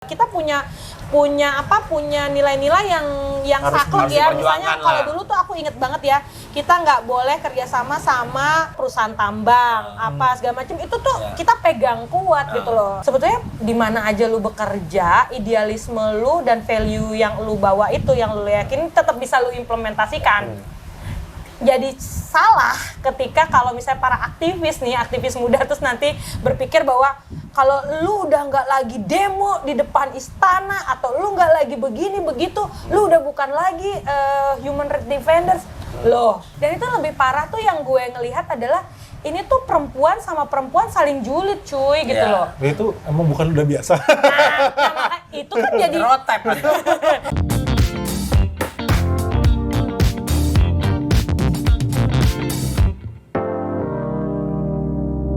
Kita punya nilai-nilai yang saklek ya. Misalnya kalau dulu tuh aku inget banget ya, kita nggak boleh kerjasama sama perusahaan tambang apa segala macam, itu tuh kita pegang kuat gitu loh. Sebetulnya di mana aja lu bekerja, idealisme lu dan value yang lu bawa itu, yang lu yakin tetap bisa lu implementasikan. Jadi salah ketika kalau misalnya para aktivis muda terus nanti berpikir bahwa kalau lu udah nggak lagi demo di depan istana atau lu nggak lagi begini begitu, lu udah bukan lagi human rights defenders loh. Dan itu lebih parah tuh yang gue ngelihat adalah ini tuh perempuan sama perempuan saling julid cuy gitu loh. Itu emang bukan udah biasa. Nah, itu kan jadi rotep.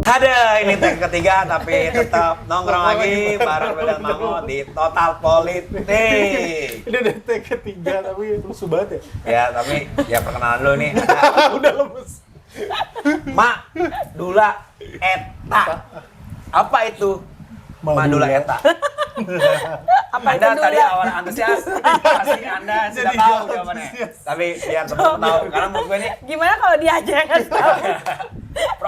Ada ini tag ketiga tapi tetap nongkrong lagi bareng Wildan Mango di Total Politik. Ini udah tag ketiga tapi rusuh banget ya. Ya tapi ya perkenalan dulu nih. Udah lemes. Mak Dula Eta. Apa itu? Madula Eta. apa itu Anda dulu tadi ya? awal antusias, pasti Anda sudah tahu jawabannya. Tapi biar teman-teman tahu, karena menurut gue ini Gimana kalau dia aja yang ngasih tahu?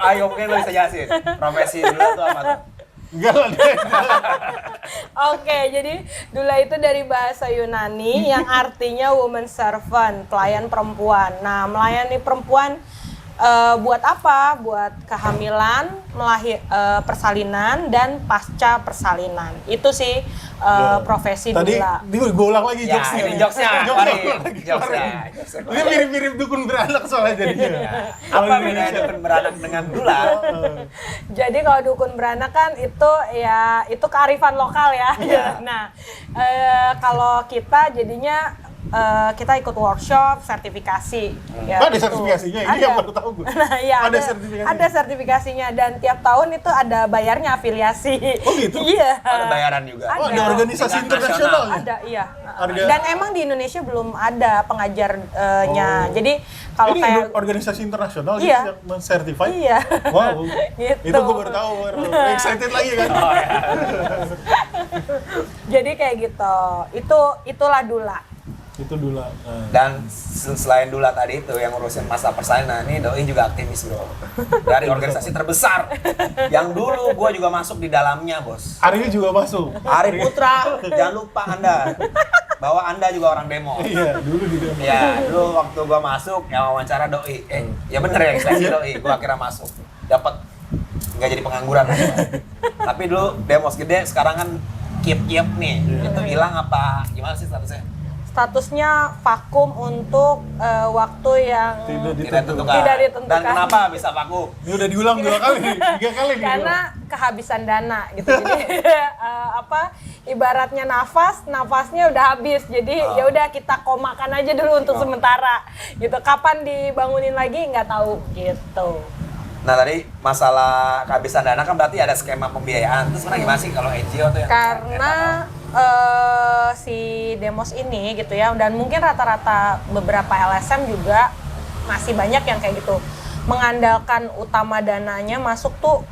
Ayo mungkin lo bisa jelasin. Profesi Dula itu apa tuh? Enggak lah dia. Oke, jadi Dula itu dari bahasa Yunani yang artinya woman servant, pelayan perempuan. Nah, melayani perempuan buat apa? Buat kehamilan, persalinan, dan pasca persalinan. Itu sih profesi Tadi Dula. gue ulang lagi Ya, jokesnya. ini jokesnya. Mari, jokesnya. Ini mirip-mirip dukun beranak soalnya jadinya. Apa bedanya dukun beranak dengan Dula? Jadi kalau dukun beranak kan itu ya itu kearifan lokal ya. Nah, kalau kita jadinya kita ikut workshop sertifikasi. Ya, Ada gitu. sertifikasinya, ini Ada. yang baru tahu gue. Nah, ya, Ada sertifikasinya. Ada sertifikasinya dan tiap tahun itu ada bayarnya afiliasi. Oh gitu? Iya. Ada bayaran juga. Oh, ada organisasi Tingkat internasional ya? Ada, iya. Harga- Dan emang di Indonesia belum ada pengajarnya. Jadi kalau Ini kayak organisasi internasional Iya. yang men-certify? iya. Wow, Gitu. itu gue baru tahu, excited lagi kan? Jadi kayak gitu. Itulah Dula. Itu dulu. Nah. Dan selain Dula tadi itu yang ngurusin masa persalinan, ini Doi juga aktivis bro. Dari organisasi terbesar. Yang dulu gue juga masuk di dalamnya bos. Ari juga masuk. Ari Putra, jangan lupa Anda. Bahwa Anda juga orang demo. Iya, dulu di demo. Ya, dulu waktu gua masuk, ya wawancara Doi. Ya bener ya, seleksi Doi. Gua akhirnya masuk. Dapat nggak jadi pengangguran. Tapi dulu demos gede, sekarang kan kiep-kiep nih. Itu hilang apa? Gimana sih statusnya? Statusnya vakum untuk waktu yang Tidak Tidak ditentukan. Tidak ditentukan. Dan kenapa bisa vakum? Ini udah diulang 2 kali, 3 kali nih. karena kehabisan dana gitu. Jadi ibaratnya nafasnya udah habis. Jadi ya udah kita komakan aja dulu untuk sementara. Gitu. Kapan dibangunin lagi nggak tahu gitu. Nah tadi masalah kehabisan dana kan berarti ada skema pembiayaan. Terus sebenarnya gimana sih kalau NGO tuh yang Karena si Demos ini gitu ya, dan mungkin rata-rata beberapa LSM juga masih banyak yang kayak gitu, mengandalkan utama dananya masuk tuh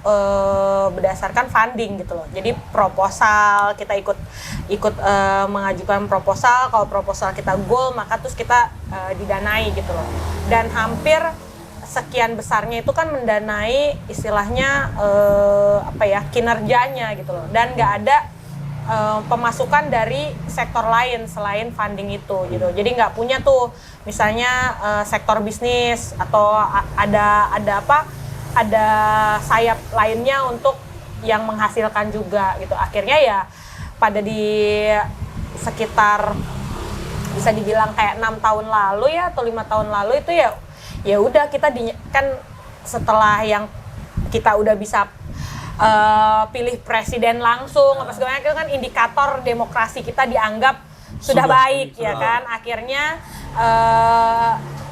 berdasarkan funding gitu loh. Jadi proposal, kita ikut mengajukan proposal, kalau proposal kita goal maka terus kita didanai gitu loh. Dan hampir sekian besarnya itu kan mendanai istilahnya kinerjanya gitu loh. Dan nggak ada pemasukan dari sektor lain selain funding itu gitu. Jadi nggak punya tuh misalnya sektor bisnis atau ada sayap lainnya untuk yang menghasilkan juga gitu. Akhirnya ya pada di sekitar bisa dibilang kayak 6 tahun lalu ya atau 5 tahun lalu itu ya udah kita kan setelah yang kita udah bisa pilih presiden langsung apa segala macam, itu kan indikator demokrasi kita dianggap sudah baik ya kan. Akhirnya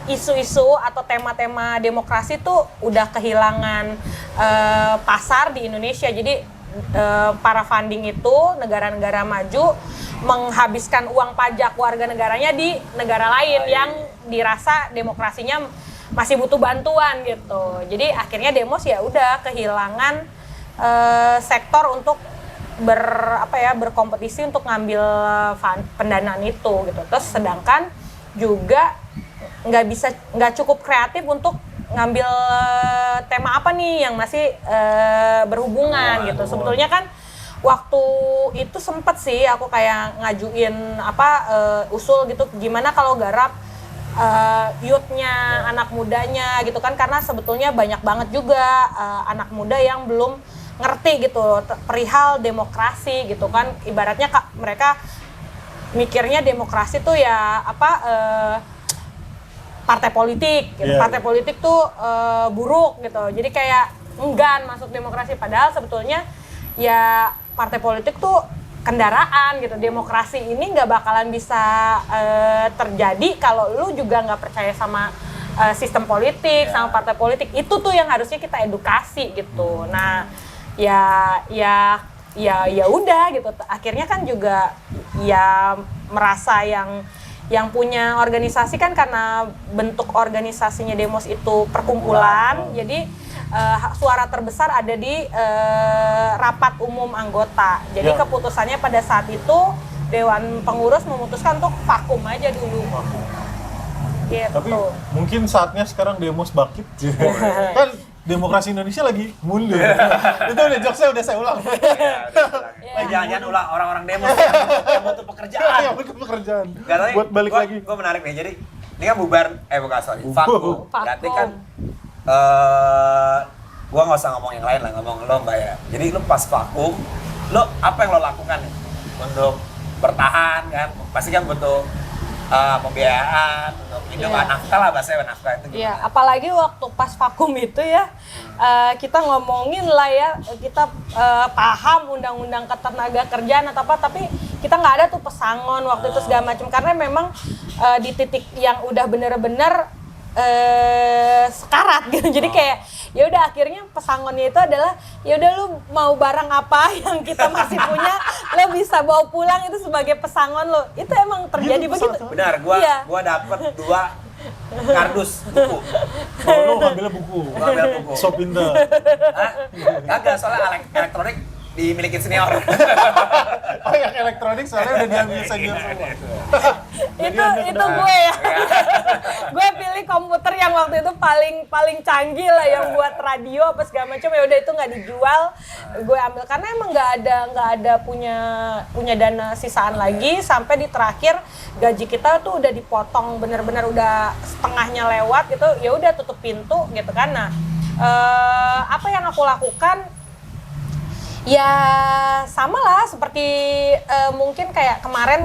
isu-isu atau tema-tema demokrasi tuh udah kehilangan pasar di Indonesia. Jadi para funding itu negara-negara maju menghabiskan uang pajak warga negaranya di negara lain yang dirasa demokrasinya masih butuh bantuan gitu. Jadi akhirnya Demos ya udah kehilangan sektor untuk berkompetisi untuk ngambil pendanaan itu gitu. Terus sedangkan juga nggak cukup kreatif untuk ngambil tema apa nih yang masih berhubungan gitu. Sebetulnya kan waktu itu sempet sih aku kayak ngajuin usul gitu, gimana kalau garap youth-nya, anak mudanya gitu kan, karena sebetulnya banyak banget juga anak muda yang belum ngerti gitu perihal demokrasi gitu kan. Ibaratnya mereka mikirnya demokrasi tuh ya partai politik gitu. Partai politik tuh buruk gitu, jadi kayak enggan masuk demokrasi, padahal sebetulnya ya partai politik tuh kendaraan gitu. Demokrasi ini nggak bakalan bisa terjadi kalau lu juga nggak percaya sama sistem politik, sama partai politik. Itu tuh yang harusnya kita edukasi gitu. Nah, ya udah gitu. Akhirnya kan juga ya merasa yang punya organisasi kan, karena bentuk organisasinya Demos itu perkumpulan. Jadi suara terbesar ada di rapat umum anggota. Jadi keputusannya pada saat itu Dewan Pengurus memutuskan untuk vakum aja dulu. Gitu. Tapi mungkin saatnya sekarang Demos bangkit. Kan demokrasi Indonesia lagi mundur. Itu udah jokesnya udah saya ulang. Jangan ulang orang-orang Demos yang butuh pekerjaan. Yang butuh pekerjaan. Katanya, buat balik lagi. Gue menarik nih. Jadi ini kan bubar, vakum. Berarti kan gua nggak usah ngomong yang lain lah, ngomong lo Mbak ya. Jadi lo pas vakum, lo apa yang lo lakukan nih untuk bertahan kan? Pasti kan butuh pembiayaan, untuk hidup nafkah lah, bahasanya nafkah itu gimana? Iya, apalagi waktu pas vakum itu ya, kita ngomongin lah ya, kita paham undang-undang ketenaga kerjaan atau apa, tapi kita nggak ada tuh pesangon waktu itu segala macam, karena memang di titik yang udah bener-bener sekarat gitu. Jadi kayak ya udah, akhirnya pesangonnya itu adalah ya udah, lu mau barang apa yang kita masih punya lo bisa bawa pulang, itu sebagai pesangon lo. Itu emang terjadi gitu, begitu. Benar, gua dapet 2 kardus buku. Oh, lo ngambilnya buku. So pintar. Kagak, soalnya elektronik dimiliki senior. Oh, yang elektronik soalnya udah diambil senior semua. itu gue ya. Gue pilih komputer yang waktu itu paling canggih lah, yang buat radio apa segala macam. Ya udah, itu nggak dijual, gue ambil karena emang nggak ada punya dana sisaan lagi. Sampai di terakhir gaji kita tuh udah dipotong, bener-bener udah setengahnya lewat gitu. Ya udah, tutup pintu gitu kan. Nah, apa yang aku lakukan? Ya sama lah seperti mungkin kayak kemarin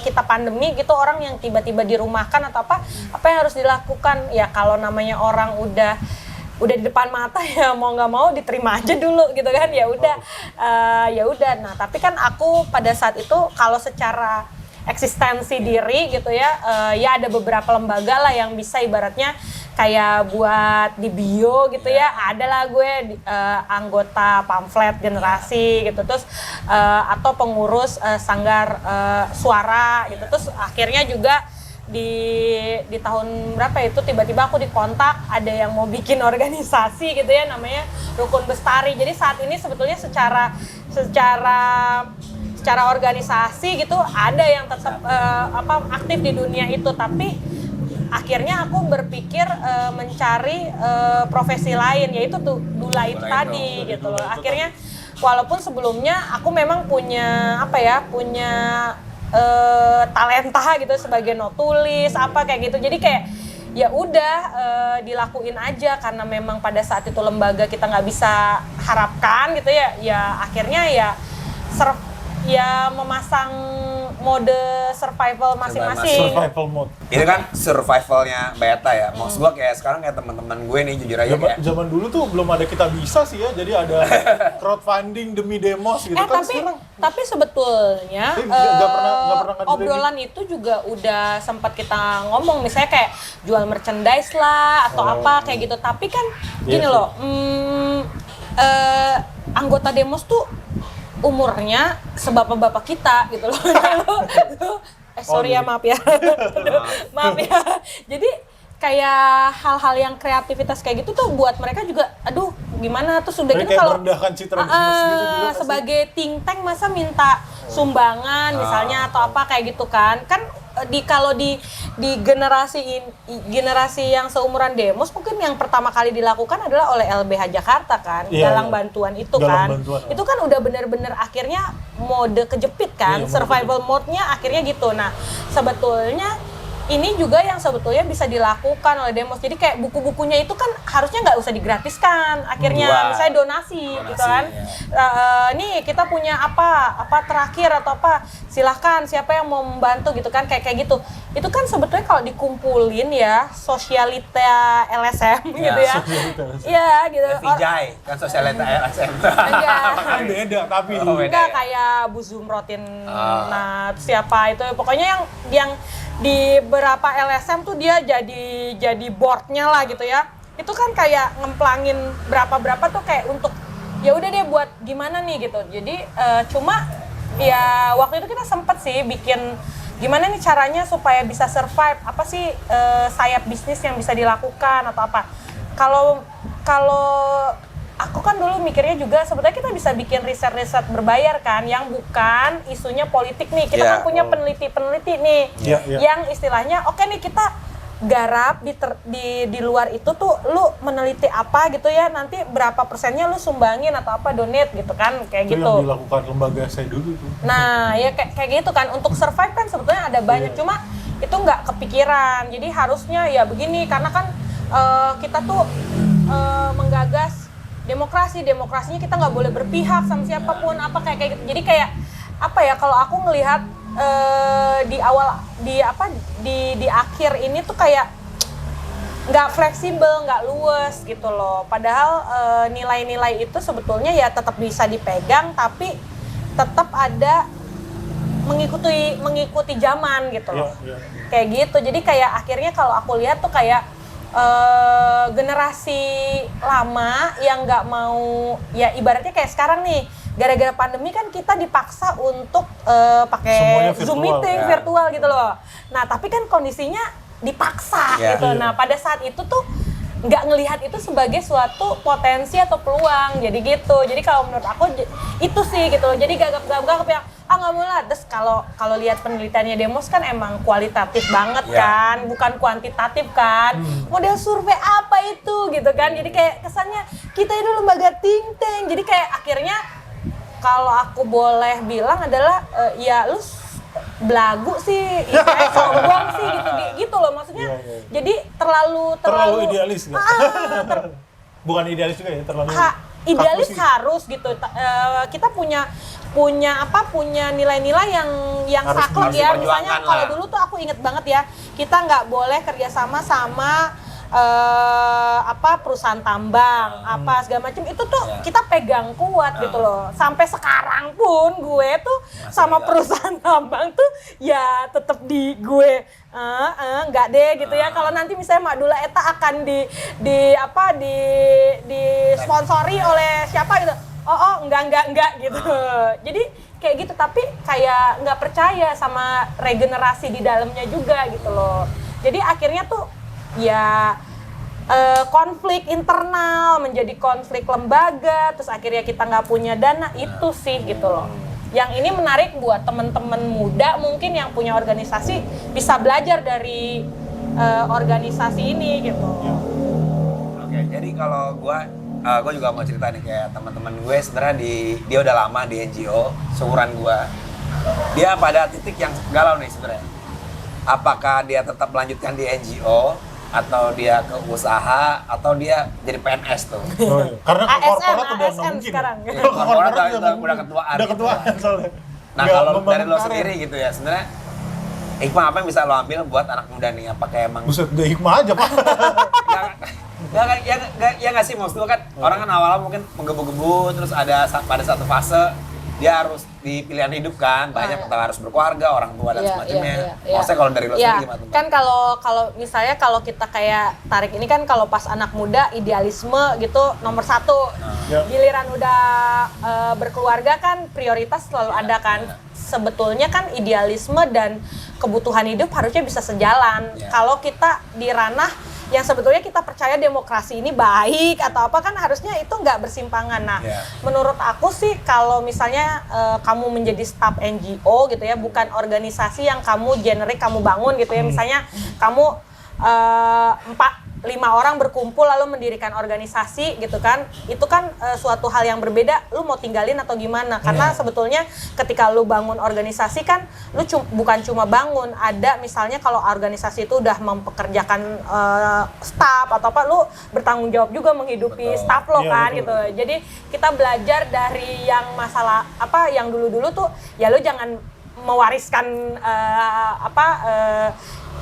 kita pandemi gitu, orang yang tiba-tiba dirumahkan atau apa yang harus dilakukan? Ya kalau namanya orang udah di depan mata, ya mau nggak mau diterima aja dulu gitu kan. Ya udah. Nah, tapi kan aku pada saat itu kalau secara eksistensi diri gitu ya, ya ada beberapa lembaga lah yang bisa ibaratnya kayak buat di bio gitu ya, adalah gue anggota pamflet generasi gitu, terus atau pengurus sanggar suara gitu. Terus akhirnya juga di tahun berapa itu tiba-tiba aku dikontak, ada yang mau bikin organisasi gitu ya, namanya Rukun Bestari. Jadi saat ini sebetulnya secara organisasi gitu ada yang tetap aktif di dunia itu, tapi akhirnya aku berpikir mencari profesi lain, yaitu tuh dula itu tadi gitu loh. Akhirnya walaupun sebelumnya aku memang punya talenta gitu sebagai notulis apa kayak gitu. Jadi kayak ya udah dilakuin aja, karena memang pada saat itu lembaga kita nggak bisa harapkan gitu ya. Ya akhirnya ya memasang mode survival masing-masing. Survival mode. Ini kan survivalnya Beta ya. Maksud gua kayak sekarang kayak teman-teman gue nih, jujur aja kayak Zaman dulu tuh belum ada Kita Bisa sih ya. Jadi ada crowdfunding demi Demos gitu kan. Tapi sebetulnya nggak pernah obrolan itu juga udah sempat kita ngomong, misalnya kayak jual merchandise lah atau apa kayak gitu. Tapi kan gini loh, anggota Demos tuh umurnya sebapak-bapak kita gitu loh. Sorry ya, maaf ya. Maaf ya. Jadi kayak hal-hal yang kreativitas kayak gitu tuh buat mereka juga, aduh gimana terus udah gitu kayak kalau merendahkan citra Demos gitu juga pasti. sebagai think tank masa minta sumbangan misalnya atau apa kayak gitu kan kalau di generasi yang seumuran Demos mungkin yang pertama kali dilakukan adalah oleh LBH Jakarta kan, galang bantuan itu kan. Itu kan udah bener-bener akhirnya mode kejepit kan, survival mode-nya akhirnya gitu. Nah, sebetulnya ini juga yang sebetulnya bisa dilakukan oleh Demos. Jadi kayak buku-bukunya itu kan harusnya nggak usah digratiskan. Akhirnya misalnya donasi gitu kan. Nih kita punya apa terakhir atau apa, silahkan siapa yang mau membantu gitu kan kayak gitu. Itu kan sebetulnya kalau dikumpulin ya sosialita LSM gitu ya. Iya gitu. Vijay kan sosialita LSM. Enggak. Beda tapi Enggak kayak Bu Zumrotin. Nah, siapa itu pokoknya yang di beberapa LSM tuh dia jadi boardnya lah gitu ya. Itu kan kayak ngemplangin berapa tuh kayak untuk ya udah deh buat gimana nih gitu. Jadi cuma ya waktu itu kita sempet sih bikin gimana nih caranya supaya bisa survive, apa sih sayap bisnis yang bisa dilakukan atau apa. Kalau aku kan dulu mikirnya juga sebetulnya kita bisa bikin riset-riset berbayar kan yang bukan isunya politik nih. Kita kan punya peneliti-peneliti nih yang istilahnya oke nih kita garap di luar itu tuh lu meneliti apa gitu ya, nanti berapa persennya lu sumbangin atau apa donate gitu kan kayak itu gitu. Yang dilakukan lembaga saya dulu tuh. Nah, ya kayak gitu kan untuk survive kan sebetulnya ada banyak cuma itu nggak kepikiran. Jadi harusnya ya begini karena kan kita tuh menggagas demokrasinya kita nggak boleh berpihak sama siapapun apa kayak gitu. Jadi kayak apa ya kalau aku ngelihat di awal di akhir ini tuh kayak nggak fleksibel, nggak luwes gitu loh. Padahal nilai-nilai itu sebetulnya ya tetap bisa dipegang tapi tetap ada mengikuti zaman gitu loh. Kayak gitu. Jadi kayak akhirnya kalau aku lihat tuh kayak generasi lama yang nggak mau ya ibaratnya kayak sekarang nih gara-gara pandemi kan kita dipaksa untuk pakai Zoom meeting virtual gitu loh. Nah tapi kan kondisinya dipaksa gitu. Nah pada saat itu tuh nggak ngelihat itu sebagai suatu potensi atau peluang jadi gitu. Jadi kalau menurut aku itu sih gitu loh. Jadi gagap-gagap yang nggak mau lah. Terus kalau lihat penelitiannya Demos kan emang kualitatif banget kan, bukan kuantitatif kan. Model survei apa itu gitu kan. Jadi kayak kesannya kita itu lembaga think tank. Jadi kayak akhirnya kalau aku boleh bilang adalah ya lu belagu sih, sombong sih gitu loh maksudnya. Jadi terlalu idealis nggak? Bukan idealis juga ya, terlalu idealis harus gitu. Kita punya nilai-nilai yang saklek ya. Misalnya kalau dulu tuh aku inget banget ya, kita nggak boleh kerjasama sama perusahaan tambang segala macam itu tuh kita pegang kuat gitu loh. Sampai sekarang pun gue tuh sama perusahaan tambang tuh ya tetap di gue enggak deh gitu ya. Kalau nanti misalnya Madula Eta akan di sponsori oleh siapa gitu. Enggak gitu. Jadi kayak gitu tapi kayak nggak percaya sama regenerasi di dalamnya juga gitu loh. Jadi akhirnya tuh ya konflik internal menjadi konflik lembaga, terus akhirnya kita nggak punya dana itu sih gitu loh. Yang ini menarik buat teman-teman muda mungkin yang punya organisasi bisa belajar dari organisasi ini gitu. Oke, jadi kalau gue juga mau cerita nih kayak teman-teman gue sebenarnya dia udah lama di NGO seumuran gue. Dia pada titik yang galau nih sebenarnya. Apakah dia tetap melanjutkan di NGO atau dia ke usaha atau dia jadi PNS tuh? Karena korporat udah nggak mungkin. Sekarang. Korporat udah ketuaan. Udah ketuaan soalnya. Nah kalau dari lo sendiri gitu ya sebenarnya hikmah apa yang bisa lo ambil buat anak muda nih? Apakah emang buset, gak hikmah aja pak. Ya nggak sih, maksud lo kan orang kan awalnya mungkin menggebu-gebu terus pada satu fase dia harus di pilihan hidup kan, banyak tentang harus berkeluarga, orang tua dan semacamnya. Maksudnya kalau dari lo sendiri gimana? Kan kalau misalnya kalau kita kayak tarik ini kan kalau pas anak muda idealisme gitu nomor 1. Giliran udah berkeluarga kan prioritas selalu ada kan. Sebetulnya kan idealisme dan kebutuhan hidup harusnya bisa sejalan. Kalau kita di ranah yang sebetulnya kita percaya demokrasi ini baik atau apa, kan harusnya itu nggak bersimpangan. Nah, menurut aku sih kalau misalnya kamu menjadi staf NGO gitu ya, bukan organisasi yang kamu generik kamu bangun gitu ya, misalnya kamu 4-5 orang berkumpul lalu mendirikan organisasi gitu kan, itu kan suatu hal yang berbeda. Lu mau tinggalin atau gimana? Karena sebetulnya ketika lu bangun organisasi kan lu bukan cuma bangun, ada misalnya kalau organisasi itu udah mempekerjakan staf atau apa, lu bertanggung jawab juga menghidupi staf lo kan gitu. Jadi kita belajar dari yang masalah apa yang dulu-dulu tuh, ya lu jangan mewariskan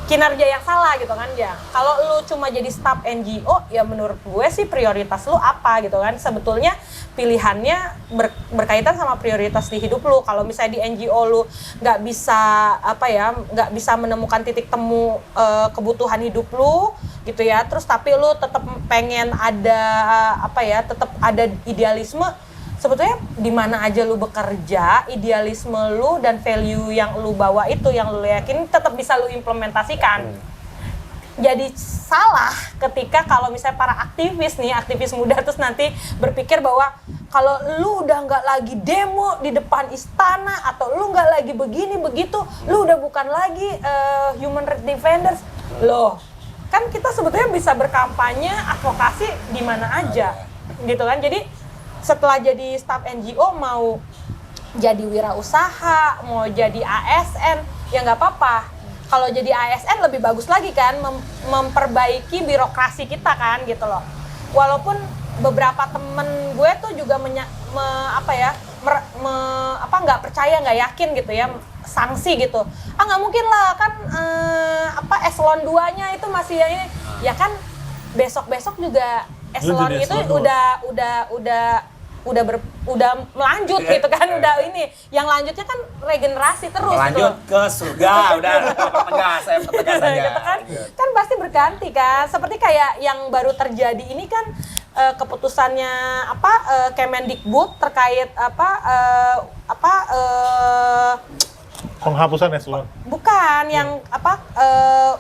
kinerja yang salah gitu kan ya. Kalau lu cuma jadi staf NGO, ya menurut gue sih prioritas lu apa gitu kan. Sebetulnya pilihannya berkaitan sama prioritas di hidup lu. Kalau misalnya di NGO lu nggak bisa menemukan titik temu kebutuhan hidup lu gitu ya. Terus tapi lu tetap pengen ada tetap ada idealisme. Sebetulnya di mana aja lu bekerja, idealisme lu dan value yang lu bawa itu, yang lu yakin tetap bisa lu implementasikan. Jadi salah ketika kalau misalnya para aktivis muda terus nanti berpikir bahwa kalau lu udah nggak lagi demo di depan istana atau lu nggak lagi begini begitu, lu udah bukan lagi human rights defenders. Loh, kan kita sebetulnya bisa berkampanye, advokasi di mana aja, gitu kan. Jadi setelah jadi staf NGO mau jadi wirausaha, mau jadi ASN, ya nggak apa-apa. Kalau jadi ASN lebih bagus lagi kan, memperbaiki birokrasi kita kan gitu loh. Walaupun beberapa temen gue tuh juga nggak percaya, nggak yakin gitu ya, sanksi gitu. Nggak mungkin lah kan eselon 2-nya itu masih ini, ya kan besok juga eselon itu udah melanjut gitu kan, udah ini yang lanjutnya kan regenerasi terus lanjut gitu. ke surga, udah tegas aja gitu kan pasti berganti kan, seperti kayak yang baru terjadi ini kan keputusannya Kemendikbud terkait penghapusan eselon. Bukan yang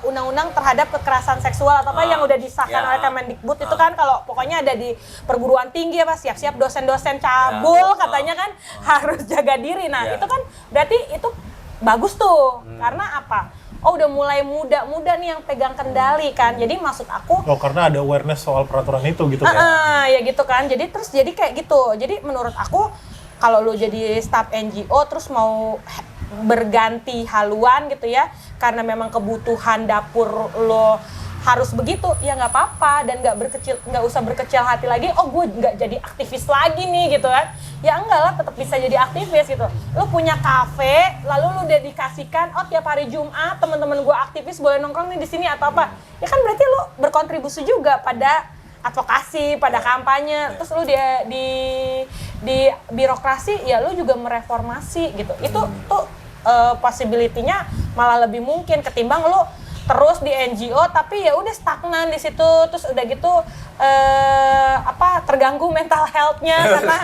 undang-undang terhadap kekerasan seksual atau apa yang udah disahkan oleh Kemendikbud itu kan, kalau pokoknya ada di perguruan tinggi siap-siap dosen-dosen cabul katanya kan harus jaga diri. Nah, itu kan berarti itu bagus tuh. Karena apa? Oh, udah mulai muda-muda nih yang pegang kendali kan. Jadi maksud aku karena ada awareness soal peraturan itu gitu kan. Ya gitu kan. Jadi kayak gitu. Jadi menurut aku kalau lu jadi staf NGO terus mau berganti haluan gitu ya, karena memang kebutuhan dapur lo harus begitu, ya nggak apa-apa, dan nggak usah berkecil hati lagi. Oh, gue nggak jadi aktivis lagi nih gitu kan. Ya enggak lah, tetap bisa jadi aktivis gitu. Lo punya kafe, lalu lo dedikasikan, tiap hari Jumat teman-teman gue aktivis boleh nongkrong nih di sini atau apa. Ya kan berarti lo berkontribusi juga pada advokasi, pada kampanye. Terus lu di birokrasi ya lu juga mereformasi gitu. Itu tuh possibility-nya malah lebih mungkin ketimbang lu terus di NGO tapi ya udah stagnan di situ, terus udah gitu terganggu mental health-nya karena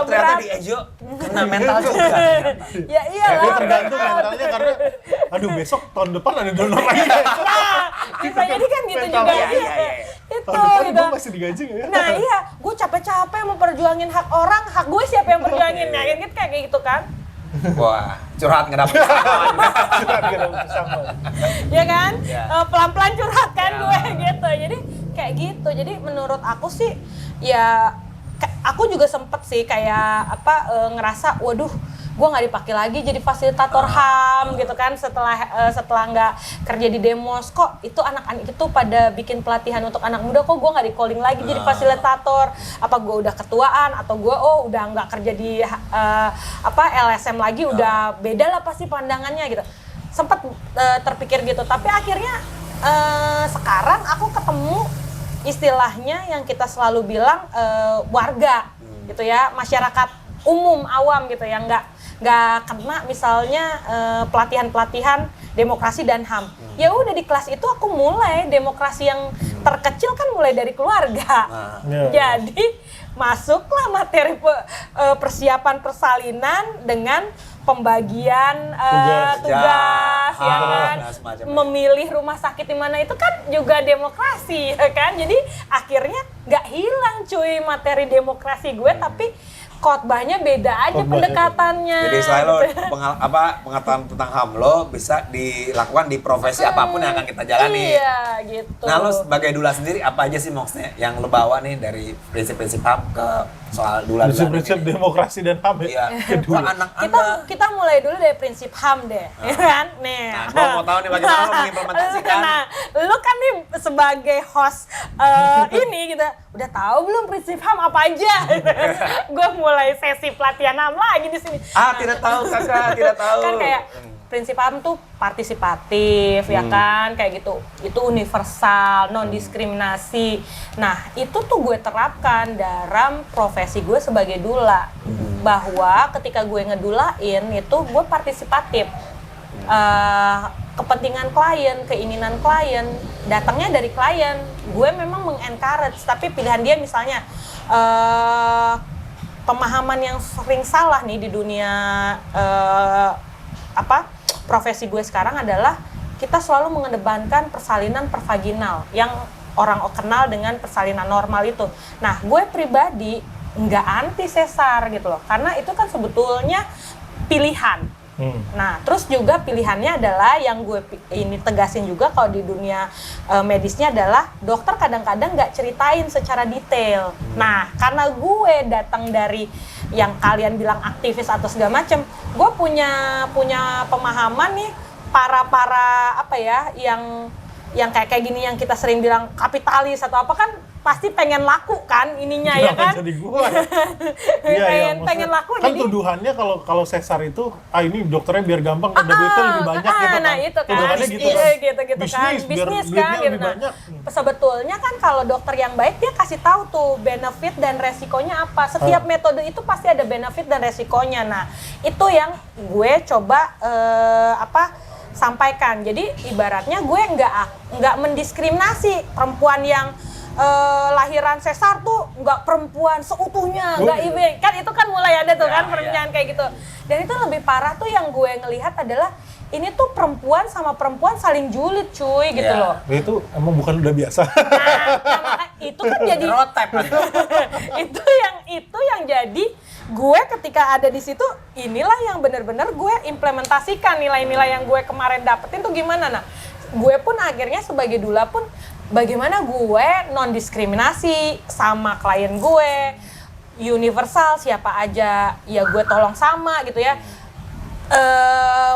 ternyata di NGO kena mental juga. Ya iyalah. Dia tergantung mentalnya karena besok tahun depan ada donor lagi. Nah, bisa jadi kan gitu juga. Iya. Itu Tahun depan gitu. gue masih digaji nggak ya? Nah iya, gue capek-capek memperjuangin hak orang, hak gue siapa yang perjuangin? Nah kayak gitu kan. Wah, curhat nggak dapet Sama. Ya kan? Pelan-pelan curhat kan gue gitu. Jadi kayak gitu. Jadi menurut aku sih ya aku juga sempet sih kayak ngerasa waduh, gue nggak dipakai lagi jadi fasilitator HAM gitu kan, setelah nggak kerja di Demos. Kok itu anak-anak itu pada bikin pelatihan untuk anak muda, kok gue nggak di calling lagi jadi fasilitator? Apa gue udah ketuaan atau gue udah nggak kerja di LSM lagi, udah beda lah pasti pandangannya gitu. Sempet terpikir gitu, tapi akhirnya sekarang aku ketemu istilahnya yang kita selalu bilang warga gitu ya, masyarakat umum awam gitu yang nggak kena misalnya pelatihan-pelatihan demokrasi dan HAM. Ya udah di kelas itu aku mulai demokrasi yang terkecil kan mulai dari keluarga. Jadi masuklah materi persiapan persalinan dengan pembagian tugas ya kan, nah, semacam memilih rumah sakit di mana itu kan juga demokrasi, ya kan. Jadi akhirnya nggak hilang cuy materi demokrasi gue, tapi khotbahnya beda aja pendekatannya. Jadi selain lo pengetahuan tentang HAM lo bisa dilakukan di profesi apapun yang akan kita jalani. Iya, gitu. Nah, lo sebagai dula sendiri apa aja sih maksudnya yang lo bawa nih dari prinsip-prinsip HAM ke soal dula-dula Prinsip-prinsip demokrasi dan HAM Iya. Kedua. Kita mulai dulu dari prinsip HAM deh, ya kan? Nih. Nah, gua mau tahu nih bagaimana lo mengimplementasikan. Nah, lu kan nih sebagai host ini kita udah tahu belum prinsip HAM apa aja? Gue mulai sesi pelatihan HAM lagi di sini. Tidak tahu kakak, tidak tahu. Kan kayak prinsip HAM tuh partisipatif, ya kan, kayak gitu. Itu universal, non diskriminasi. Nah, itu tuh gue terapkan dalam profesi gue sebagai dula. Bahwa ketika gue ngedulain itu gue partisipatif. Kepentingan klien, keinginan klien, datangnya dari klien. Gue memang meng-encourage, tapi pilihan dia misalnya pemahaman yang sering salah nih di dunia profesi gue sekarang adalah kita selalu mengedepankan persalinan pervaginal yang orang kenal dengan persalinan normal itu. Nah, gue pribadi nggak anti sesar gitu loh, karena itu kan sebetulnya pilihan. Nah, terus juga pilihannya adalah yang gue ini tegasin juga kalau di dunia medisnya adalah dokter kadang-kadang nggak ceritain secara detail. Nah, karena gue datang dari yang kalian bilang aktivis atau segala macem, gue punya pemahaman nih para apa ya yang kayak gini yang kita sering bilang kapitalis atau apa kan pasti pengen laku kan ininya ya kan? Jadi gua. Iya, pengen laku kan jadi tuduhannya kalau sesar itu ini dokternya biar gampang dapat duitnya lebih banyak gitu kan. Nah, itu kan. Tuduhannya gitu kan. Bisnis biar kan duitnya gitu. lebih banyak. Sebetulnya kan kalau dokter yang baik dia kasih tahu tuh benefit dan resikonya apa. Setiap metode itu pasti ada benefit dan resikonya. Nah, itu yang gue coba sampaikan. Jadi ibaratnya gue nggak mendiskriminasi perempuan yang lahiran sesar tuh nggak perempuan seutuhnya, nggak kan itu kan mulai ada tuh kan perbincangan kayak gitu. Dan itu lebih parah tuh yang gue ngelihat adalah ini tuh perempuan sama perempuan saling julid cuy gitu loh. Nah, itu emang bukan udah biasa. Nah, itu kan jadi itu yang jadi gue ketika ada di situ inilah yang benar-benar gue implementasikan nilai-nilai yang gue kemarin dapetin tuh gimana. Nah, gue pun akhirnya sebagai dula pun bagaimana gue non diskriminasi sama klien gue, universal siapa aja ya gue tolong sama gitu ya.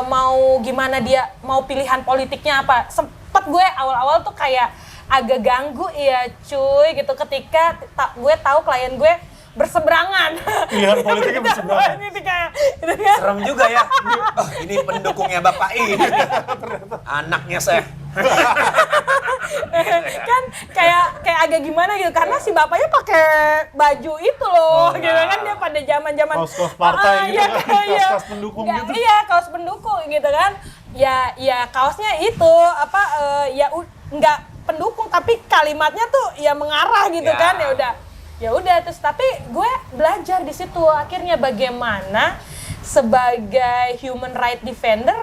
Mau gimana dia mau pilihan politiknya apa, sempet gue awal-awal tuh kayak agak ganggu ya cuy gitu ketika gue tahu klien gue berseberangan. Pilihan politiknya berseberangan. Serem juga ya. Oh, ini pendukungnya Bapak ini. Anaknya saya. Kan kayak agak gimana gitu karena si bapaknya pakai baju itu loh gitu kan dia pada zaman-zaman kaos partai gitu kan. Kaos pendukung gitu. Iya, kaos pendukung gitu kan. Ya kaosnya itu enggak pendukung tapi kalimatnya tuh ya mengarah gitu kan. Ya udah terus tapi gue belajar di situ akhirnya bagaimana sebagai human right defender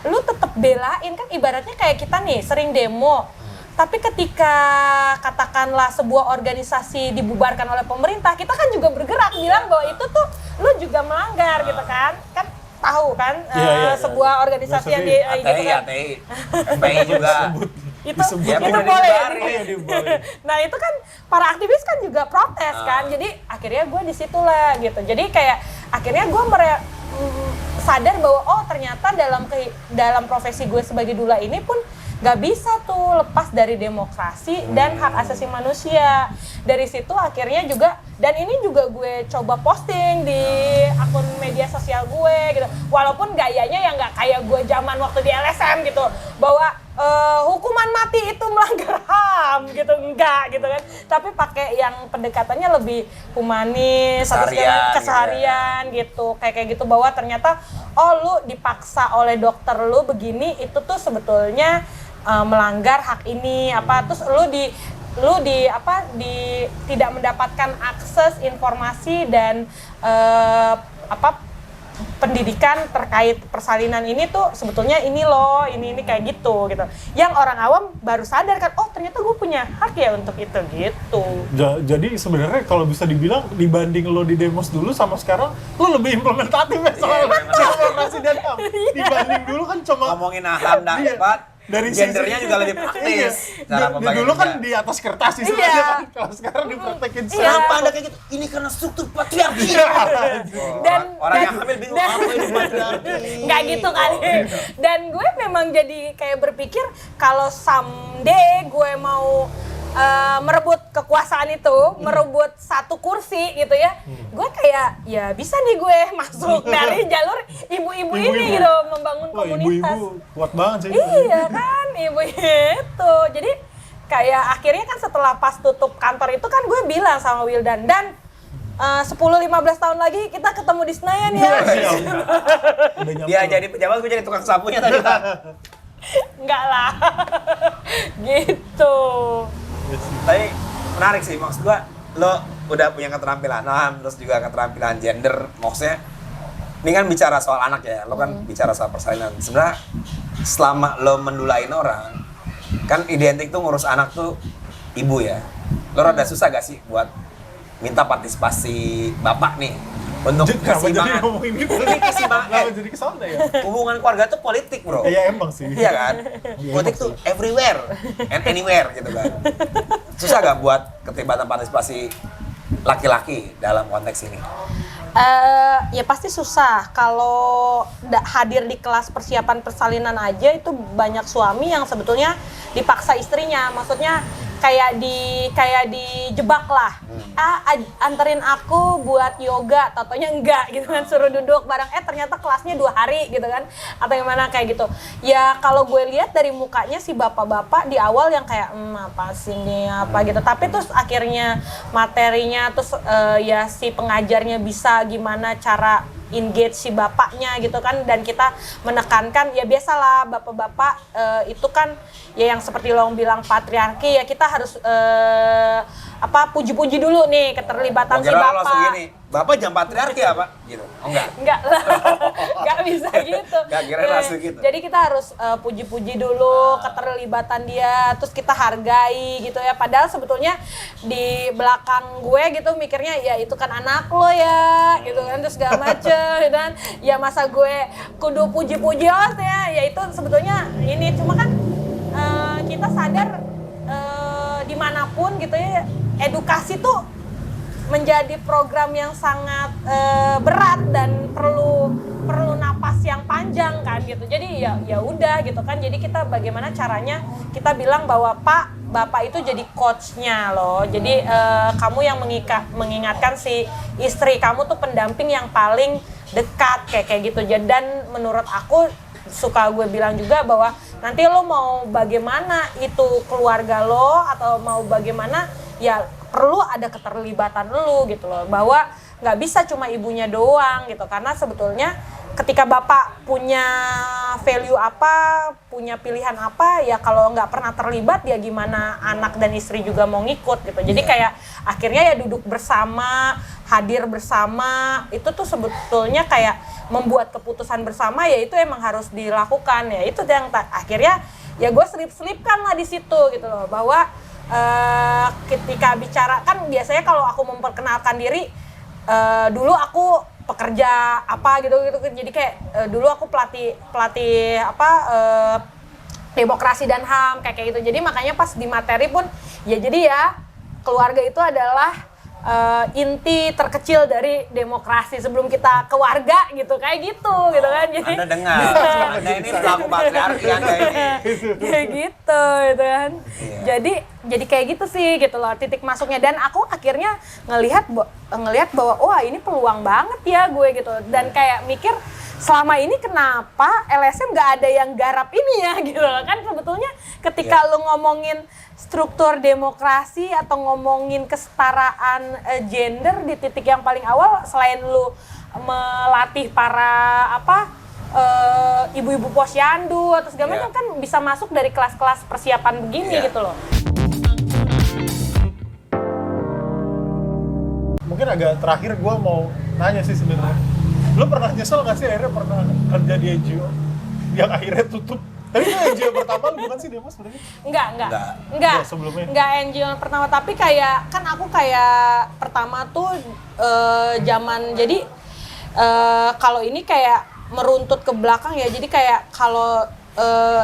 lu tetap belain kan ibaratnya kayak kita nih sering demo tapi ketika katakanlah sebuah organisasi dibubarkan oleh pemerintah kita kan juga bergerak bilang bahwa itu tuh lu juga melanggar gitu kan tahu kan sebuah organisasi yang di gitu kan FPI juga itu ya, boleh dibubarin. Nah itu kan para aktivis kan juga protes kan jadi akhirnya gue di situ lah gitu jadi kayak akhirnya gue sadar bahwa ternyata dalam profesi gue sebagai dula ini pun nggak bisa tuh lepas dari demokrasi dan hak asasi manusia. Dari situ akhirnya juga, dan ini juga gue coba posting di akun media sosial gue gitu. Walaupun gayanya yang nggak kayak gue zaman waktu di LSM gitu, bahwa hukuman mati itu melanggar HAM gitu, enggak gitu kan. Tapi pakai yang pendekatannya lebih humanis, keseharian gitu. Kayak gitu bahwa ternyata lu dipaksa oleh dokter lu begini, itu tuh sebetulnya melanggar hak ini terus lu tidak mendapatkan akses informasi dan pendidikan terkait persalinan ini tuh sebetulnya ini loh, ini kayak gitu. Yang orang awam baru sadar kan, oh ternyata gue punya hak ya untuk itu gitu. Jadi sebenarnya kalau bisa dibilang dibanding lo di demos dulu sama sekarang, lo lebih implementatif ya soal demokrasi dan HAM. Dibanding dulu kan cuma ngomongin HAM dapat. Dari gendernya juga lebih praktis. Cara dulu kan kerja. di atas kertas istilahnya kan, kalau sekarang dipraktekin Kenapa Anda kayak gitu? Ini karena struktur patriarki. Dan orang yang hamil bingung apa ini patriarki. Nggak gitu kali. Dan gue memang jadi kayak berpikir kalau someday gue mau merebut kekuasaan itu, merebut satu kursi gitu ya, gue kayak ya bisa nih gue masuk dari jalur ibu-ibu ini gitu, membangun komunitas. Ibu-ibu kuat banget sih. Iya kan, ibu itu. Jadi kayak akhirnya kan setelah pas tutup kantor itu kan gue bilang sama Wildan, dan 10-15 tahun lagi kita ketemu di Senayan ya. Dia jadi pejabat, gue jadi tukang sapunya tadi. Enggak lah. Gitu. Tapi menarik sih, maksud gua lo udah punya keterampilan HAM, terus juga keterampilan gender, maksudnya ini kan bicara soal anak ya, lo kan bicara soal persalinan. Sebenarnya selama lo mendulain orang, kan identik tuh ngurus anak tuh ibu ya. Lo rada susah gak sih buat minta partisipasi bapak nih untuk keseimbangan? Ini keseimbangan. Kenapa jadi kesana ya? Hubungan keluarga tuh politik, bro. Iya emang sih. Iya kan? Politik tuh everywhere and anywhere gitu kan. Susah gak buat keterlibatan partisipasi laki-laki dalam konteks ini? Ya pasti susah. Kalau hadir di kelas persiapan persalinan aja itu banyak suami yang sebetulnya dipaksa istrinya. Maksudnya kayak dijebak lah. Anterin aku buat yoga, tatonya enggak gitu kan, suruh duduk bareng, ternyata kelasnya 2 hari gitu kan, atau gimana kayak gitu. Ya kalau gue lihat dari mukanya si bapak-bapak di awal yang kayak apa sih ini apa gitu, tapi terus akhirnya materinya terus ya si pengajarnya bisa gimana cara engage si bapaknya gitu kan, dan kita menekankan ya biasalah bapak-bapak itu kan ya yang seperti lo bilang patriarki, ya kita harus puji-puji dulu nih keterlibatan si bapak. Langsung gini, bapak jam patriarki apa? Gitu. Oh enggak. Enggak lah. Enggak bisa gitu. Enggak kira langsung gitu. Jadi kita harus puji-puji dulu keterlibatan dia, terus kita hargai gitu ya. Padahal sebetulnya di belakang gue gitu mikirnya ya itu kan anak lo ya, gitu kan, terus segala macem gitu kan. Ya masa gue kudu puji-puji ya itu sebetulnya ini cuma kan kita sadar dimanapun gitu ya, edukasi tuh menjadi program yang sangat berat dan perlu napas yang panjang kan gitu. Jadi ya udah gitu kan. Jadi kita bagaimana caranya kita bilang bahwa Bapak itu jadi coachnya loh. Jadi kamu yang mengingatkan si istri kamu tuh pendamping yang paling dekat kayak gitu. Dan menurut aku suka gue bilang juga bahwa nanti lo mau bagaimana itu keluarga lo atau mau bagaimana ya perlu ada keterlibatan lo gitu loh, bahwa nggak bisa cuma ibunya doang gitu, karena sebetulnya ketika bapak punya value apa, punya pilihan apa, ya kalau nggak pernah terlibat ya gimana anak dan istri juga mau ngikut gitu. Jadi kayak akhirnya ya duduk bersama, hadir bersama, itu tuh sebetulnya kayak membuat keputusan bersama, ya itu emang harus dilakukan. Ya itu yang akhirnya ya gue selip-selipkan lah di situ gitu loh, bahwa ketika bicara kan biasanya kalau aku memperkenalkan diri, dulu aku pekerja apa gitu, jadi kayak dulu aku pelatih demokrasi dan HAM kayak gitu. Jadi makanya pas di materi pun ya jadi ya keluarga itu adalah inti terkecil dari demokrasi sebelum kita ke warga gitu, kayak gitu gitu kan. Jadi Anda dengar, Anda ini pelaku patriarki Anda ini. kayak gitu kan. Jadi kayak gitu sih gitu loh titik masuknya, dan aku akhirnya ngelihat bahwa wah ini peluang banget ya gue gitu, dan kayak mikir selama ini kenapa LSM nggak ada yang garap ini ya gitu loh kan. Sebetulnya ketika lu ngomongin struktur demokrasi atau ngomongin kesetaraan gender di titik yang paling awal, selain lu melatih para ibu-ibu posyandu atau segala macam kan bisa masuk dari kelas-kelas persiapan begini gitu loh. Mungkin agak terakhir gue mau nanya sih sebenarnya. Lo pernah nyesel nggak sih akhirnya pernah kerja di NGO yang akhirnya tutup? Tapi itu NGO pertama lu bukan sih Demos sebenarnya? Enggak. Enggak, sebelumnya? Enggak NGO yang pertama, tapi kayak, kan aku kayak pertama tuh zaman, jadi kalau ini kayak meruntut ke belakang ya, jadi kayak kalau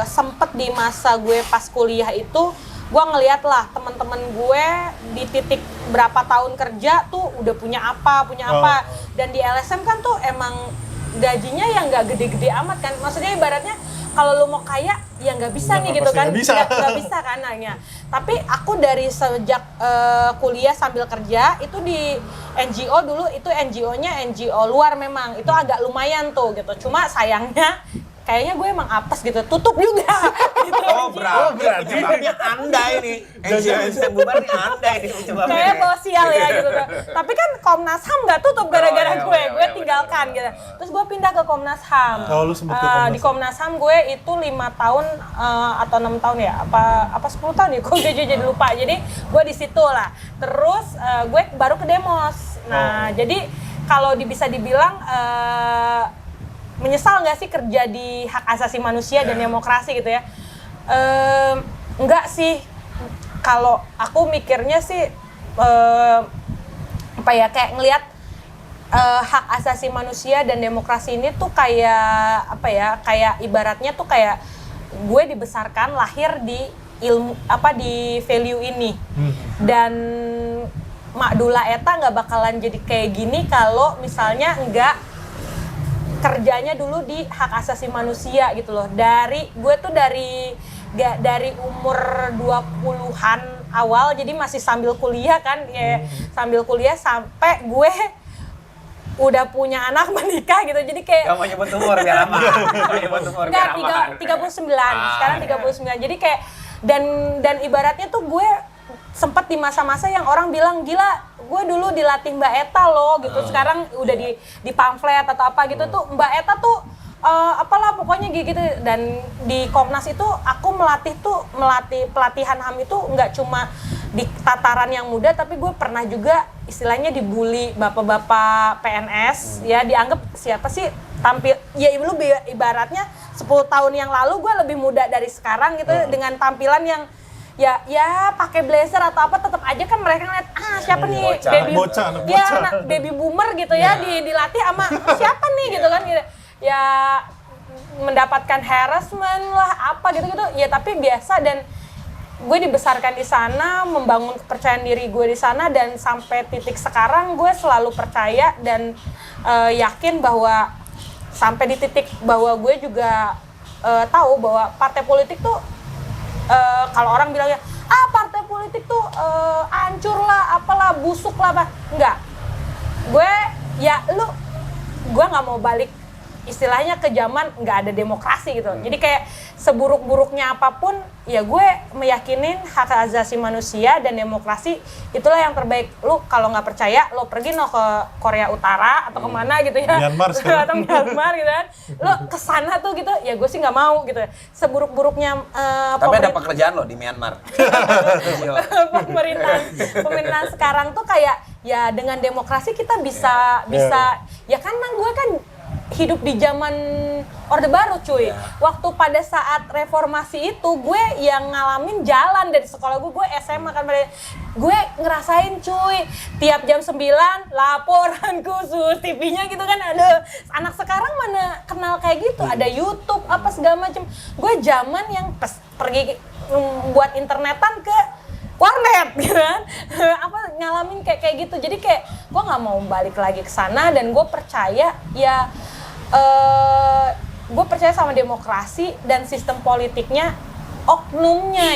sempet di masa gue pas kuliah itu, gue ngeliat lah teman-teman gue di titik berapa tahun kerja tuh udah punya apa, dan di LSM kan tuh emang gajinya yang nggak gede-gede amat kan, maksudnya ibaratnya kalau lu mau kaya ya nggak bisa nih gitu kan, nggak bisa kan nanya. Tapi aku dari sejak kuliah sambil kerja itu di NGO dulu, itu NGO-nya NGO luar memang itu agak lumayan tuh gitu, cuma sayangnya kayaknya gue emang apes gitu, tutup juga gitu. Berarti penyebabnya Anda ini. NGO yang bubar nih Anda ini penyebabnya. Kayaknya bawa sial ya gitu. Tapi kan Komnas HAM nggak tutup gara-gara gue tinggalkan gitu. Terus gue pindah ke Komnas HAM. Oh, lu sempet ke Komnas di Komnas HAM gue itu 5 tahun atau 6 tahun ya, apa 10 tahun ya, gue jadi lupa. Jadi gue di situ lah. Terus gue baru ke Demos. Nah, jadi kalau bisa dibilang menyesal nggak sih kerja di hak asasi manusia dan demokrasi gitu ya? Enggak sih. Kalau aku mikirnya sih kayak ngelihat hak asasi manusia dan demokrasi ini tuh kayak kayak ibaratnya tuh kayak gue dibesarkan lahir di ilmu di value ini. Dan Makdula eta nggak bakalan jadi kayak gini kalau misalnya nggak kerjanya dulu di hak asasi manusia gitu loh. Gue tuh dari umur 20-an awal, jadi masih sambil kuliah kan, ya sambil kuliah sampai gue udah punya anak, menikah gitu. Jadi kayak Gak mau nyebut umur biar aman. Enggak, 39. Sekarang 39. Jadi kayak dan ibaratnya tuh gue sempat di masa-masa yang orang bilang, gila, gue dulu dilatih Mbak Eta loh gitu, sekarang udah di pamflet atau apa gitu tuh Mbak Eta tuh apalah pokoknya gitu. Dan di Komnas itu aku melatih pelatihan HAM itu nggak cuma di tataran yang muda, tapi gue pernah juga istilahnya dibully bapak-bapak PNS, ya dianggap siapa sih tampil, ya lu ibaratnya 10 tahun yang lalu gue lebih muda dari sekarang gitu, dengan tampilan yang ya pakai blazer atau apa, tetap aja kan mereka ngeliat siapa nih anak bocah. anak baby boomer gitu ya, dilatih sama siapa nih gitu kan, ya mendapatkan harassment lah apa gitu ya, tapi biasa. Dan gue dibesarkan di sana, membangun kepercayaan diri gue di sana, dan sampai titik sekarang gue selalu percaya dan yakin bahwa sampai di titik bahwa gue juga tahu bahwa partai politik tuh kalau orang bilangnya partai politik tuh hancur lah, apalah, busuk lah, apa enggak. Gue nggak mau balik istilahnya ke zaman nggak ada demokrasi gitu. Jadi kayak seburuk-buruknya apapun, ya gue meyakinin hak asasi manusia dan demokrasi itulah yang terbaik. Lu kalau nggak percaya, lo pergi ke Korea Utara atau kemana gitu ya, Myanmar atau Myanmar gitu kan, lo kesana tuh gitu, ya gue sih nggak mau gitu. Seburuk-buruknya tapi ada pekerjaan lo di Myanmar. pemerintahan sekarang tuh kayak ya dengan demokrasi kita bisa ya karena gue kan hidup di zaman Orde Baru cuy. Waktu pada saat reformasi itu gue yang ngalamin jalan dari sekolah gue SMA kan, gue ngerasain cuy, tiap jam 9 laporan khusus TV-nya gitu kan. Ada anak sekarang mana kenal kayak gitu, ada YouTube apa segala macam. Gue zaman yang pergi buat internetan ke warnet gitu kan, ngalamin kayak gitu. Jadi kayak gue nggak mau balik lagi ke sana, dan gue percaya gue percaya sama demokrasi dan sistem politiknya, oknumnya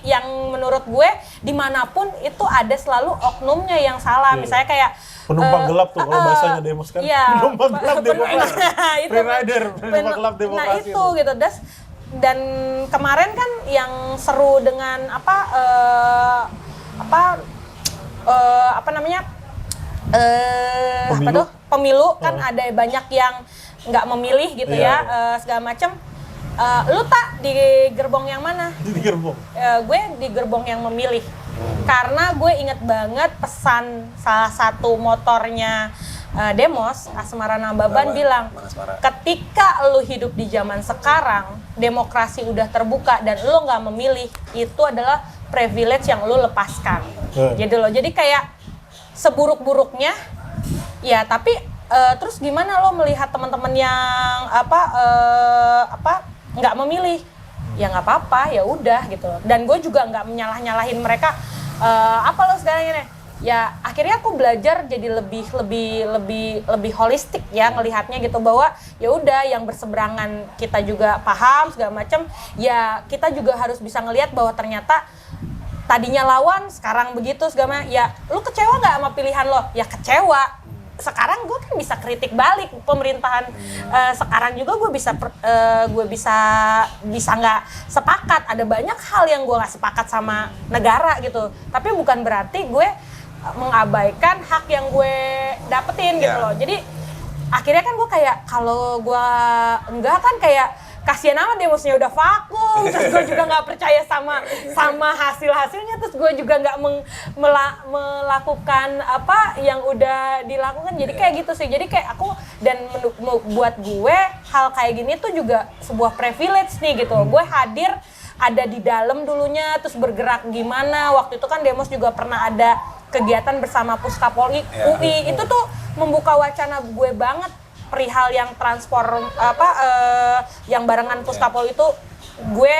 yang menurut gue dimanapun itu ada selalu oknumnya yang salah. Misalnya kayak penumpang gelap tuh kalau bahasanya Demos kan. Penumpang gelap demokrasi. Free rider, penumpang gelap demokrasi. Nah itu gitu. Dan kemarin kan yang seru dengan pemilu kan, ada banyak yang nggak memilih gitu segala macam. Lu tak di gerbong yang mana? Di gerbong. Gue di gerbong yang memilih. Karena gue inget banget pesan salah satu motornya Demos, Asmara Nababan bilang, ketika lu hidup di zaman sekarang, demokrasi udah terbuka dan lu nggak memilih, itu adalah privilege yang lu lepaskan. Gitu loh. Jadi kayak seburuk-buruknya, ya tapi terus gimana lo melihat teman-teman yang nggak memilih? Ya nggak apa-apa, ya udah gitu loh. Dan gue juga nggak menyalah-nyalahin mereka. Apa lo sekarang ini? Ya akhirnya aku belajar jadi lebih holistik ya ngelihatnya gitu, bahwa ya udah yang berseberangan kita juga paham segala macam, ya kita juga harus bisa ngelihat bahwa ternyata tadinya lawan sekarang begitu segala macam. Ya lu kecewa nggak sama pilihan lo? Ya kecewa. Sekarang gue kan bisa kritik balik pemerintahan sekarang juga, gue bisa nggak sepakat, ada banyak hal yang gue nggak sepakat sama negara gitu, tapi bukan berarti gue mengabaikan hak yang gue dapetin gitu loh. Jadi akhirnya kan gue kayak, kalau gue enggak kan kayak kasihan amat demosnya udah vakum, terus gue juga nggak percaya sama hasilnya, terus gue juga nggak melakukan apa yang udah dilakukan. Jadi kayak gitu sih. Jadi kayak aku, dan buat gue hal kayak gini tuh juga sebuah privilege nih gitu. Gue hadir ada di dalam dulunya, terus bergerak gimana. Waktu itu kan Demos juga pernah ada kegiatan bersama Puskapol UI, itu tuh membuka wacana gue banget perihal yang yang barengan Puskapol itu. Gue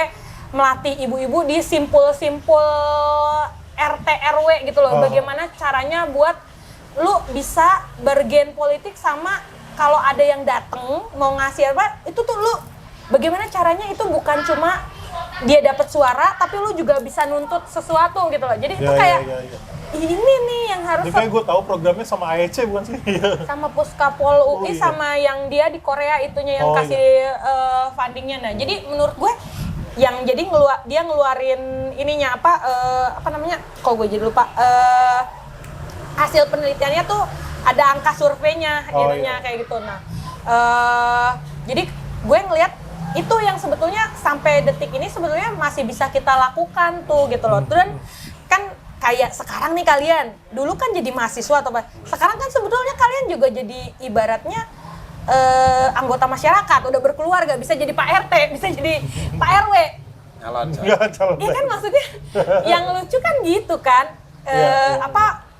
melatih ibu-ibu di simpul-simpul RT RW gitu loh. Bagaimana caranya buat lu bisa bergen politik, sama kalau ada yang dateng mau ngasih apa, itu tuh lu bagaimana caranya itu bukan cuma dia dapat suara, tapi lu juga bisa nuntut sesuatu gitu loh. Jadi itu kayak ini nih yang harus. Jadi kayak gue tahu programnya sama AEC bukan sih? Sama Puskapol UI, sama yang dia di Korea itunya yang kasih fundingnya. Nah, jadi menurut gue yang jadi dia ngeluarin ininya apa namanya? Kok gue jadi lupa. Hasil penelitiannya tuh ada angka surveinya, kayak gitu. Nah, jadi gue ngelihat itu yang sebetulnya sampai detik ini sebetulnya masih bisa kita lakukan tuh gitu loh. Dan kan kayak sekarang nih kalian, dulu kan jadi mahasiswa atau apa, sekarang kan sebetulnya kalian juga jadi ibaratnya anggota masyarakat, udah berkeluarga, bisa jadi Pak RT, bisa jadi Pak RW. Iya kan, maksudnya yang lucu kan gitu kan,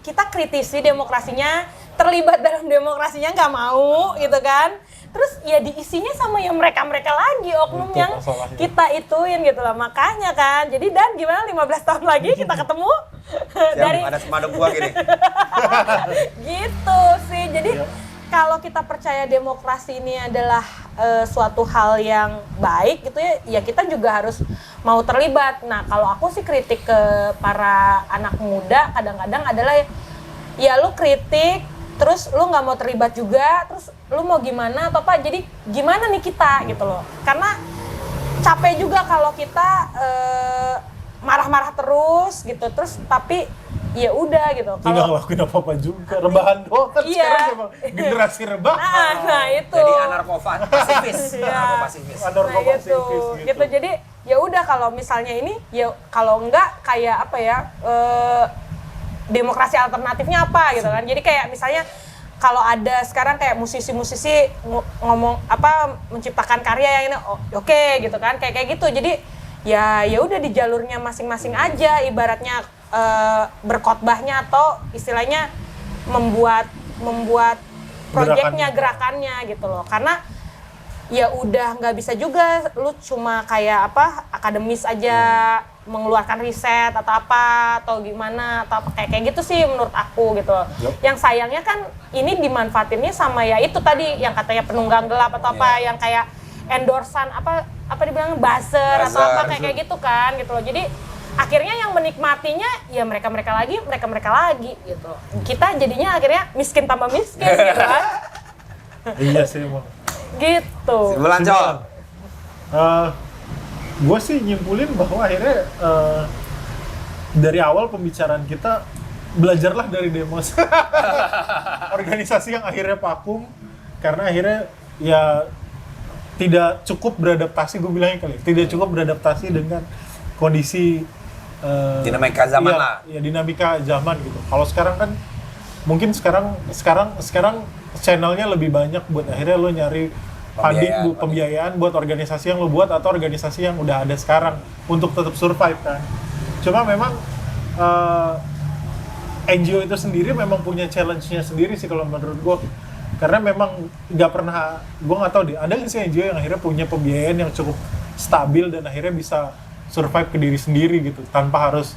kita kritisi demokrasinya, terlibat dalam demokrasinya nggak mau gitu kan. Terus ya diisinya sama yang mereka-mereka lagi, oknum yang kita ituin gitu lah. Makanya kan, jadi Dan gimana 15 tahun lagi kita ketemu? Dari ada semadok gua gini. Gitu sih, jadi kalau kita percaya demokrasi ini adalah suatu hal yang baik gitu ya kita juga harus mau terlibat. Nah kalau aku sih kritik ke para anak muda kadang-kadang adalah ya lu kritik, terus lu nggak mau terlibat juga, terus lu mau gimana atau apa, jadi gimana nih kita gitu loh. Karena capek juga kalau kita marah-marah terus gitu, terus tapi ya udah gitu. Tidak ngelakuin apa-apa juga, rebahan doang kan sekarang emang generasi rebahan. Nah itu. Jadi anarko-pasifis. Gitu. Jadi ya udah, kalau misalnya ini ya kalau enggak kayak apa ya, demokrasi alternatifnya apa gitu kan. Jadi kayak misalnya kalau ada sekarang kayak musisi-musisi ngomong menciptakan karya yang ini oke gitu kan, kayak gitu. Jadi ya udah di jalurnya masing-masing aja, ibaratnya berkhotbahnya atau istilahnya membuat proyeknya, gerakannya gitu loh. Karena ya udah nggak bisa juga lu cuma kayak akademis aja mengeluarkan riset atau gimana atau kayak gitu sih menurut aku gitu loh. Yang sayangnya kan ini dimanfaatinnya sama ya itu tadi yang katanya penunggang gelap atau yang kayak endorsan dibilang buzzer atau kayak gitu kan gitu loh. Jadi akhirnya yang menikmatinya ya mereka lagi gitu. Kita jadinya akhirnya miskin tambah miskin gitu kan. Iya sih emang. Gitu. Simpulan Col. Gue sih nyimpulin bahwa akhirnya dari awal pembicaraan kita belajarlah dari Demos. Organisasi yang akhirnya vakum karena akhirnya ya tidak cukup beradaptasi, gue bilangnya kali, tidak cukup beradaptasi dengan kondisi Dinamika zaman lah. Ya dinamika zaman gitu. Kalau sekarang kan mungkin sekarang channelnya lebih banyak buat akhirnya lo nyari pembiayaan buat organisasi yang lo buat atau organisasi yang udah ada sekarang untuk tetap survive kan. Cuma memang NGO itu sendiri memang punya challenge-nya sendiri sih kalau menurut gue. Karena memang nggak pernah, gue nggak tahu deh, ada nggak sih NGO yang akhirnya punya pembiayaan yang cukup stabil dan akhirnya bisa survive ke diri sendiri gitu, tanpa harus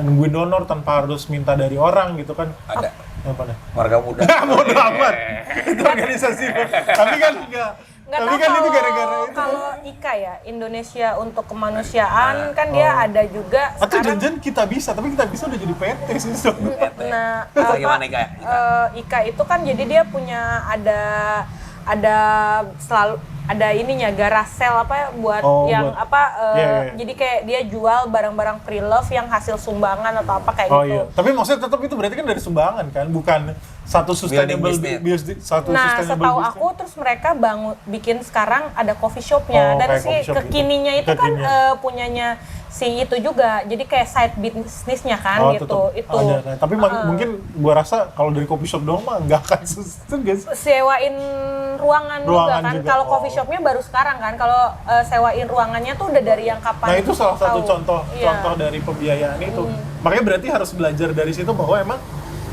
nungguin donor, tanpa harus minta dari orang gitu kan. Ada. Apa nih? Warga muda. Bodo amat. Itu organisasi. Tapi kan enggak. Nggak Tapi tahu kan itu gara-gara itu. Kalau IKA ya, Indonesia untuk Kemanusiaan, kan dia ada juga Atau sekarang. janjian kita bisa, tapi kita bisa udah jadi PT sih. Nah, Bagaimana IKA? IKA itu kan jadi dia punya ada selalu ada ininya garasel apa ya buat yang buat, apa iya. jadi kayak dia jual barang-barang pre-love yang hasil sumbangan atau apa kayak Oh gitu. iya. Tapi maksudnya tetap itu berarti kan dari sumbangan kan, bukan satu sustainable business. Nah, setahu aku terus mereka bikin sekarang ada coffee shopnya dan kayak si coffee shop kekininya gitu. itu kan Kekininya. punyanya si itu juga. Jadi kayak side businessnya kan gitu. tetap Itu ada. Tapi mungkin gua rasa kalau dari coffee shop doang mah nggak akan susah guys. sewain ruangan juga kan. juga. Kalau coffee shopnya baru sekarang kan. Kalau sewain ruangannya tuh udah dari yang kapan. Nah itu salah satu tahu. contoh Iya. dari pembiayaan itu. Makanya berarti harus belajar dari situ bahwa emang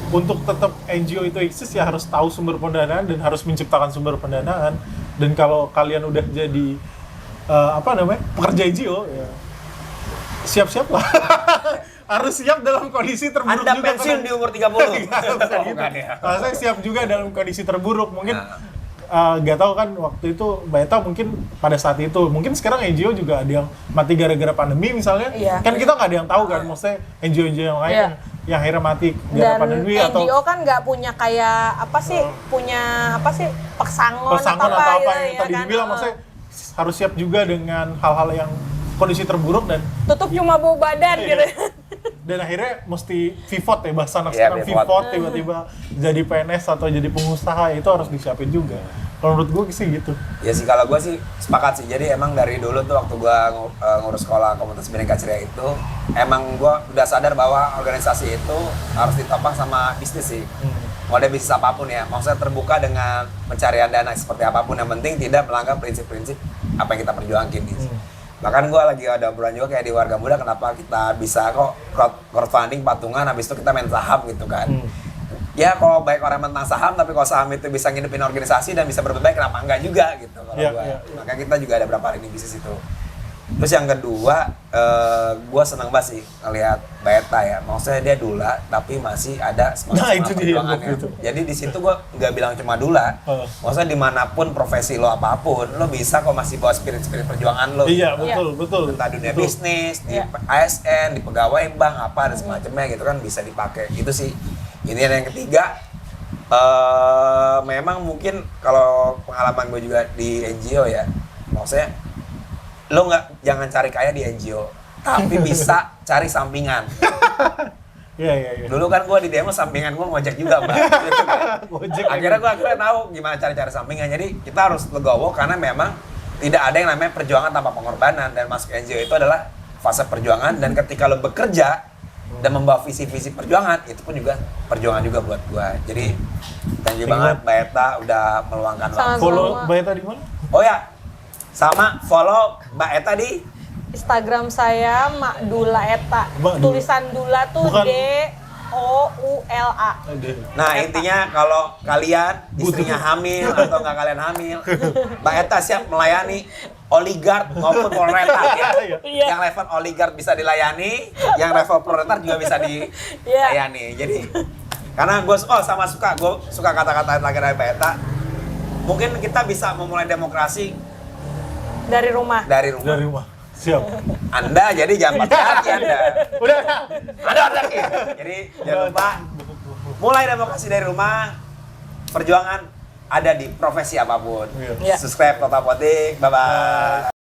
untuk tetap NGO itu eksis ya harus tahu sumber pendanaan dan harus menciptakan sumber pendanaan. Dan kalau kalian udah jadi pekerja NGO ya siap-siap lah. Harus siap dalam kondisi terburuk Anda juga. pensiun di umur 30. Bukan ya. Saya siap juga dalam kondisi terburuk. Mungkin nggak tahu kan waktu itu Mbak Eta mungkin pada saat itu. Mungkin sekarang NGO juga ada yang mati gara-gara pandemi misalnya. Iya. Kan kita nggak ada yang tahu kan. Maksudnya NGO yang lain Iya. yang akhirnya mati gara-gara Dan pandemi NGO kan nggak punya kayak apa sih, punya apa sih, pesangon atau atau apa gitu yang ya tadi kan? dibilang. Maksudnya harus siap juga dengan hal-hal yang kondisi terburuk dan Tutup cuma bau badan Iya. gitu. dan akhirnya mesti pivot ya bahasa anak Iya, sekarang pivot. pivot tiba-tiba jadi PNS atau jadi pengusaha itu harus disiapin juga. Kalau menurut gue sih gitu. Ya sih kalau gue sih sepakat sih. Jadi emang dari dulu tuh waktu gue ngurus sekolah komunitas Bhinneka Ceria itu, emang gue udah sadar bahwa organisasi itu harus ditopang sama bisnis sih. Model bisnis apapun ya, maksudnya terbuka dengan pencarian dana seperti apapun, yang penting tidak melanggar prinsip-prinsip apa yang kita perjuangin gitu. Bahkan gue lagi ada obrolan juga kayak di Warga Muda, kenapa kita bisa kok crowdfunding patungan, habis itu kita main saham gitu kan. Ya kalau baik orang tentang saham, tapi kalau saham itu bisa ngidupin organisasi dan bisa berbuat baik, kenapa enggak juga gitu kalau Iya, gua. iya. Makanya kita juga ada beberapa lini bisnis itu. Terus yang kedua, gue seneng banget sih ngelihat Beta ya. Maksudnya dia dula, tapi masih ada semangat Nah, itu dia, itu. Jadi di situ gue nggak bilang cuma dula. Maksudnya dimanapun profesi lo apapun, lo bisa kok masih bawa spirit perjuangan lo. Iya, betul. Entah dunia Betul. bisnis, di Iya. ASN, di pegawai bank, apa dan semacamnya gitu kan bisa dipakai. Itu sih. Ini yang ketiga, memang mungkin kalau pengalaman gue juga di NGO ya, maksudnya lo jangan cari kaya di NGO, tapi bisa cari sampingan. Iya. Dulu kan gue di demo sampingan gue ngojek juga, Mbak. Gitu kan. Gojek. Akhirnya gue tahu gimana cari sampingan. Jadi kita harus legowo karena memang tidak ada yang namanya perjuangan tanpa pengorbanan, dan masuk NGO itu adalah fase perjuangan. Dan ketika lo bekerja dan membawa visi-visi perjuangan, itu pun juga perjuangan juga buat gue. Jadi thank you banget Mbak Eta udah meluangkan waktu. Sama-sama. Follow Mbak Eta di mana? Oh ya, sama follow Mbak Eta di Instagram saya Mak Dula Eta. Mak Dula. Tulisan Dula tuh Bukan. DOULA. Nah intinya kalau kalian istrinya hamil atau nggak kalian hamil, Mbak Eta siap melayani oligark maupun proletar ya. Iya. Yang level oligark bisa dilayani, yang level proletar juga bisa dilayani. Jadi karena gue suka kata-kata terakhir dari Mbak Eta. Mungkin kita bisa memulai demokrasi Dari rumah. Dari rumah. Siap. Anda jadi jangan pakai hati Anda. Udah. Ada hati. Jadi jangan lupa mulai demokrasi dari rumah. Perjuangan ada di profesi apapun. Iya. Iya. Subscribe Total Politik. Bye bye.